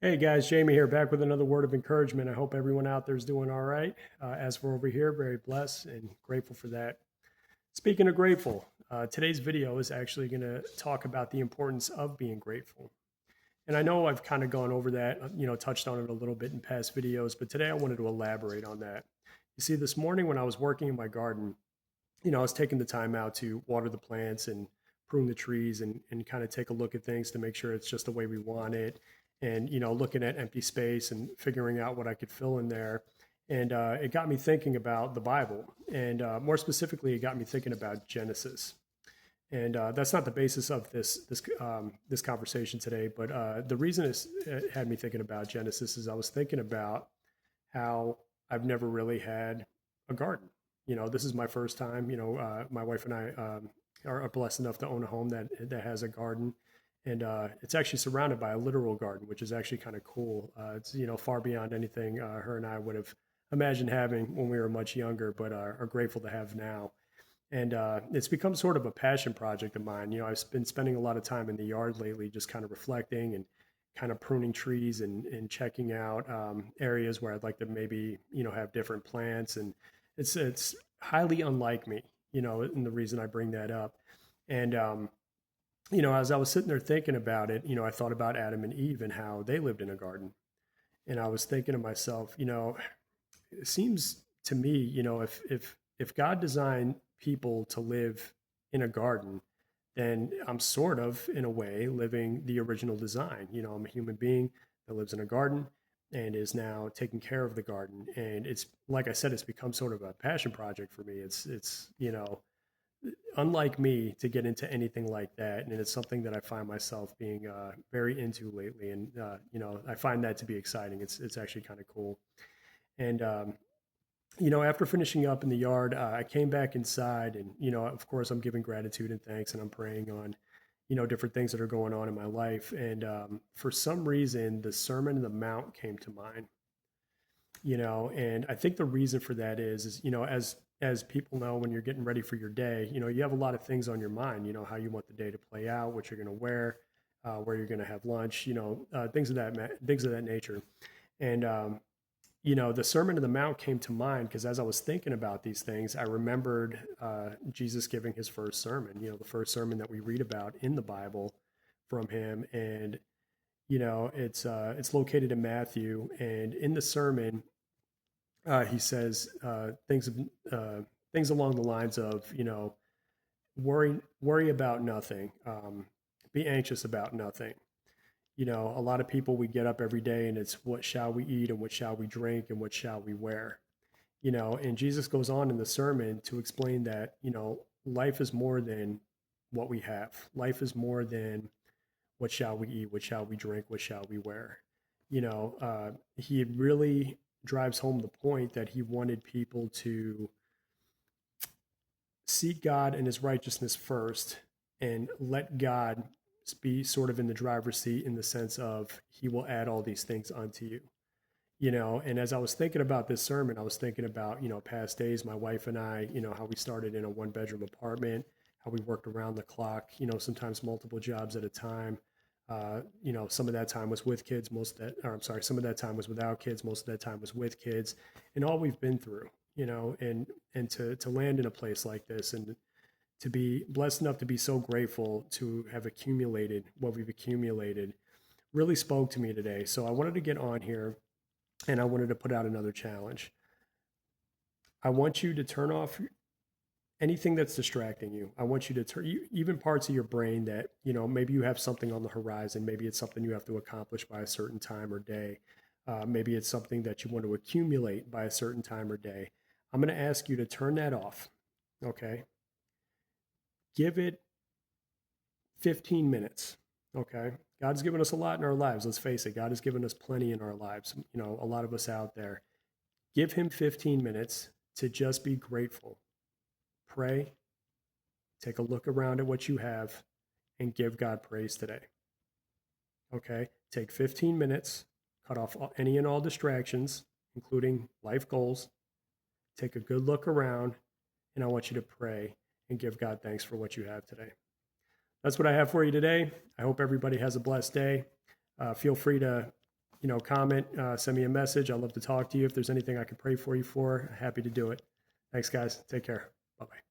Hey guys, Jamie here, back with another word of encouragement. I hope everyone out there is doing all right. As for over here, very blessed and grateful for that. Speaking of grateful, today's video is actually going to talk about the importance of being grateful. And I know I've kind of gone over that, touched on it a little bit in past videos, but today I wanted to elaborate on that. You see, this morning when I was working in my garden, I was taking the time out to water the plants and prune the trees and kind of take a look at things to make sure it's just the way we want it. And, looking at empty space and figuring out what I could fill in there. And it got me thinking about the Bible. And more specifically, it got me thinking about Genesis. And that's not the basis of this conversation today, but the reason it had me thinking about Genesis is I was thinking about how I've never really had a garden. This is my first time. My wife and I are blessed enough to own a home that has a garden, and it's actually surrounded by a literal garden, which is actually kind of cool. It's far beyond anything her and I would have imagined having when we were much younger, but are grateful to have now. And it's become sort of a passion project of mine. I've been spending a lot of time in the yard lately, just kind of reflecting and kind of pruning trees and checking out areas where I'd like to maybe have different plants. And it's highly unlike me, and the reason I bring that up. And as I was sitting there thinking about it, I thought about Adam and Eve and how they lived in a garden. And I was thinking to myself, it seems to me, if God designed people to live in a garden, then I'm sort of, in a way, living the original design. I'm a human being that lives in a garden and is now taking care of the garden. And it's like I said, it's become sort of a passion project for me. It's unlike me to get into anything like that, and it's something that I find myself being very into lately. And I find that to be exciting. It's actually kind of cool. And after finishing up in the yard, I came back inside, and of course, I'm giving gratitude and thanks, and I'm praying on, different things that are going on in my life. And for some reason, the Sermon on the Mount came to mind. And I think the reason for that is as people know, when you're getting ready for your day, you have a lot of things on your mind. How you want the day to play out, what you're going to wear, where you're going to have lunch, things of that nature. And the Sermon on the Mount came to mind because as I was thinking about these things, I remembered Jesus giving his first sermon, the first sermon that we read about in the Bible from him. And, it's located in Matthew. And in the sermon, he says things along the lines of, worry about nothing, be anxious about nothing. A lot of people, we get up every day and it's what shall we eat and what shall we drink and what shall we wear. And Jesus goes on in the sermon to explain that, life is more than what we have. Life is more than what shall we eat, what shall we drink, what shall we wear. He really drives home the point that he wanted people to seek God and his righteousness first and let God be sort of in the driver's seat in the sense of he will add all these things unto you. And as I was thinking about this sermon, I was thinking about, past days, my wife and I, how we started in a one bedroom apartment, how we worked around the clock, sometimes multiple jobs at a time. Some of that time was with kids, some of that time was without kids, most of that time was with kids, and all we've been through, and to land in a place like this and to be blessed enough to be so grateful to have accumulated what we've accumulated really spoke to me today. So I wanted to get on here and I wanted to put out another challenge. I want you to turn off anything that's distracting you. I want you to turn even parts of your brain that, maybe you have something on the horizon. Maybe it's something you have to accomplish by a certain time or day. Maybe it's something that you want to accumulate by a certain time or day. I'm going to ask you to turn that off. Okay. Give it 15 minutes. Okay. God's given us a lot in our lives. Let's face it. God has given us plenty in our lives. A lot of us out there. Give him 15 minutes to just be grateful. Pray, take a look around at what you have, and give God praise today. Okay? Take 15 minutes, cut off any and all distractions, including life goals. Take a good look around, and I want you to pray and give God thanks for what you have today. That's what I have for you today. I hope everybody has a blessed day. Feel free to comment, send me a message. I'd love to talk to you. If there's anything I can pray for you for, happy to do it. Thanks, guys. Take care. Bye-bye.